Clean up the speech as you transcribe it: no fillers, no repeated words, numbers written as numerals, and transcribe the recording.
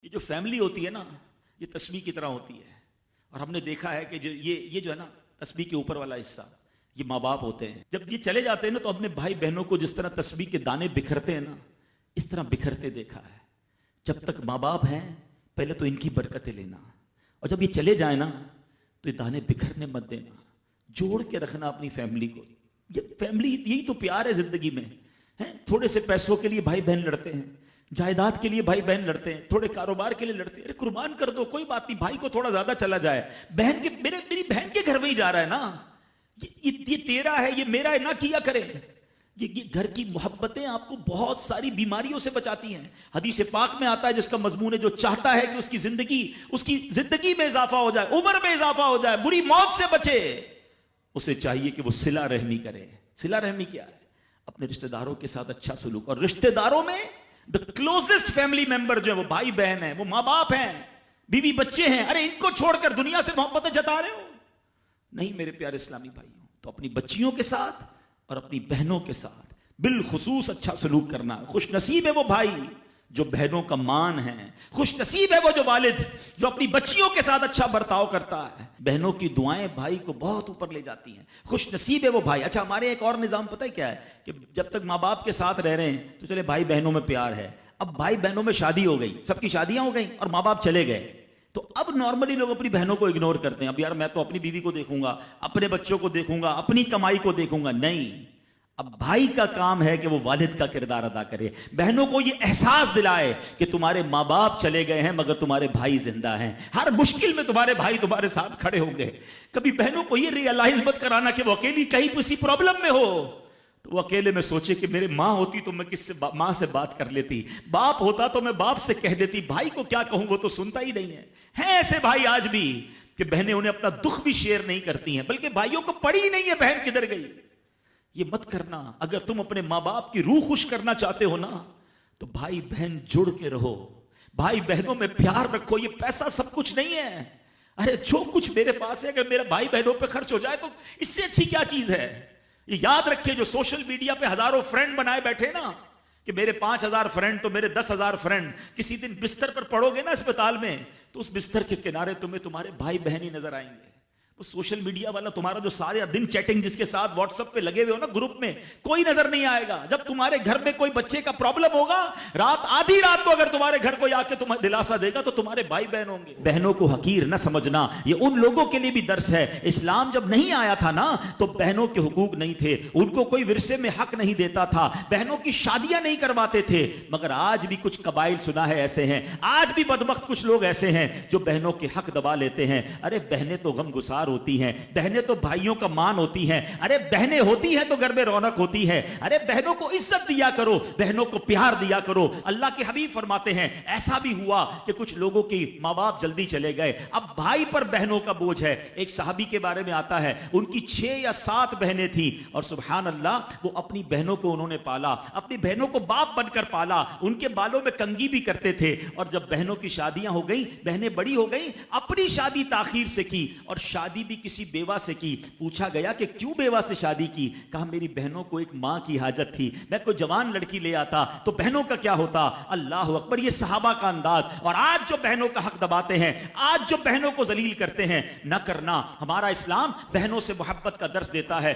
یہ جو فیملی ہوتی ہے نا، یہ تسبیح کی طرح ہوتی ہے. اور ہم نے دیکھا ہے کہ یہ جو ہے نا تسبیح کے اوپر والا حصہ، یہ ماں باپ ہوتے ہیں. جب یہ چلے جاتے ہیں نا تو اپنے بھائی بہنوں کو جس طرح تسبیح کے دانے بکھرتے ہیں نا، اس طرح بکھرتے دیکھا ہے. جب تک ماں باپ ہیں پہلے تو ان کی برکتیں لینا، اور جب یہ چلے جائیں نا تو یہ دانے بکھرنے مت دینا، جوڑ کے رکھنا اپنی فیملی کو. یہ فیملی یہی تو پیار ہے زندگی میں. تھوڑے سے پیسوں کے لیے بھائی بہن لڑتے ہیں، جائیداد کے لیے بھائی بہن لڑتے ہیں، تھوڑے کاروبار کے لیے لڑتے ہیں. ارے قربان کر دو، کوئی بات نہیں، بھائی کو تھوڑا زیادہ چلا جائے، میری بہن کے گھر میں ہی جا رہا ہے نا، یہ تیرا ہے، یہ میرا ہے، نہ کیا کرے. یہ گھر کی محبتیں آپ کو بہت ساری بیماریوں سے بچاتی ہیں. حدیث پاک میں آتا ہے جس کا مضمون ہے جو چاہتا ہے کہ اس کی زندگی میں اضافہ ہو جائے، عمر میں اضافہ ہو جائے، بری موت سے بچے، اسے چاہیے کہ وہ صلہ رحمی کرے. صلہ رحمی کیا ہے؟ اپنے رشتہ داروں کے ساتھ اچھا سلوک. اور رشتہ داروں میں the closest family member جو ہے وہ بھائی بہن ہیں، وہ ماں باپ ہیں، بیوی بچے ہیں. ارے ان کو چھوڑ کر دنیا سے محبتیں جتا رہے ہو؟ نہیں میرے پیارے اسلامی بھائیوں. تو اپنی بچیوں کے ساتھ اور اپنی بہنوں کے ساتھ بالخصوص اچھا سلوک کرنا. خوش نصیب ہے وہ بھائی جو بہنوں کا مان ہے، خوش نصیب ہے وہ جو والد جو اپنی بچیوں کے ساتھ اچھا برتاؤ کرتا ہے. بہنوں کی دعائیں بھائی کو بہت اوپر لے جاتی ہیں. خوش نصیب ہے وہ بھائی. اچھا ہمارے ایک اور نظام پتہ ہے کیا ہے کہ جب تک ماں باپ کے ساتھ رہ رہے ہیں تو چلے بھائی بہنوں میں پیار ہے. اب بھائی بہنوں میں شادی ہو گئی، سب کی شادیاں ہو گئیں اور ماں باپ چلے گئے، تو اب نارملی لوگ اپنی بہنوں کو اگنور کرتے ہیں. اب یار میں تو اپنی بیوی کو دیکھوں گا، اپنے بچوں کو دیکھوں گا، اپنی کمائی کو دیکھوں گا. نہیں، اب بھائی کا کام ہے کہ وہ والد کا کردار ادا کرے، بہنوں کو یہ احساس دلائے کہ تمہارے ماں باپ چلے گئے ہیں مگر تمہارے بھائی زندہ ہیں، ہر مشکل میں تمہارے بھائی تمہارے ساتھ کھڑے ہوں گے. کبھی بہنوں کو یہ ریئلائز مت کرانا کہ وہ اکیلی کہیں کسی پرابلم میں ہو تو وہ اکیلے میں سوچے کہ میرے ماں ہوتی تو میں ماں سے بات کر لیتی، باپ ہوتا تو میں باپ سے کہہ دیتی، بھائی کو کیا کہوں وہ تو سنتا ہی نہیں ہے. ہیں ایسے بھائی آج بھی کہ بہنیں انہیں اپنا دکھ بھی شیئر نہیں کرتی ہیں، بلکہ بھائیوں کو پڑی ہی نہیں ہے بہن کدھر گئی. یہ مت کرنا. اگر تم اپنے ماں باپ کی روح خوش کرنا چاہتے ہو نا تو بھائی بہن جڑ کے رہو، بھائی بہنوں میں پیار رکھو. یہ پیسہ سب کچھ نہیں ہے. ارے جو کچھ میرے پاس ہے اگر میرا بھائی بہنوں پہ خرچ ہو جائے تو اس سے اچھی کیا چیز ہے. یہ یاد رکھے جو سوشل میڈیا پہ ہزاروں فرینڈ بنائے بیٹھے نا کہ میرے 5,000 فرینڈ تو میرے 10,000 فرینڈ، کسی دن بستر پر پڑو گے نا اسپتال میں تو اس بستر کے کنارے تمہارے بھائی بہن ہی نظر آئیں گے. سوشل میڈیا والا تمہارا جو سارے دن چیٹنگ جس کے ساتھ واٹس ایپ پہ لگے ہوئے ہو نا گروپ میں، کوئی نظر نہیں آئے گا. جب تمہارے گھر میں کوئی بچے کا پرابلم ہوگا، آدھی رات کو اگر تمہارے گھر کوئی آ کے تمہیں دلاسا دے گا تو تمہارے بھائی بہن ہوں گے. بہنوں کو حقیر نہ سمجھنا، یہ ان لوگوں کے لیے بھی درس ہے. اسلام جب نہیں آیا تھا نا تو بہنوں کے حقوق نہیں تھے، ان کو کوئی ورثے میں حق نہیں دیتا تھا، بہنوں کی شادیاں نہیں کرواتے تھے. مگر آج بھی کچھ قبائل سنا ہے ایسے ہیں، آج بھی بدبخت کچھ لوگ ایسے ہیں جو بہنوں کے حق دبا لیتے ہیں. ارے بہنیں تو غم گسار ہوتی ہیں، بہنیں تو بھائیوں کا مان ہوتی ہیں. ارے بہنیں ہوتی ہیں تو گھر میں رونق ہوتی ہے. ارے بہنوں کو عزت دیا کرو، بہنوں کو پیار دیا کرو. اللہ کے حبیب فرماتے ہیں ایسا بھی ہوا کہ کچھ لوگوں کی ماں باپ جلدی چلے گئے، اب بھائی پر بہنوں کا بوجھ ہے. ایک صحابی کے بارے میں آتا ہے ان کی 6 یا 7 بہنیں تھیں اور سبحان اللہ وہ اپنی بہنوں کو انہوں نے پالا، اپنی بہنوں کو باپ بن کر پالا. ان کے بالوں میں کنگھی بھی کرتے تھے. اور جب بہنوں کی شادیاں ہو گئی، بہنیں بڑی ہو گئی، اپنی شادی تاخیر سے کی اور شادی بھی کسی بیوہ سے کی. پوچھا گیا کہ کیوں بیوہ سے شادی کی؟ کہا میری بہنوں کو ایک ماں کی حاجت تھی، میں کوئی جوان لڑکی لے آتا تو بہنوں کا کیا ہوتا. اللہ اکبر. یہ صحابہ کا انداز. اور آج جو بہنوں کا حق دباتے ہیں، آج جو بہنوں کو ذلیل کرتے ہیں، نہ کرنا. ہمارا اسلام بہنوں سے محبت کا درس دیتا ہے.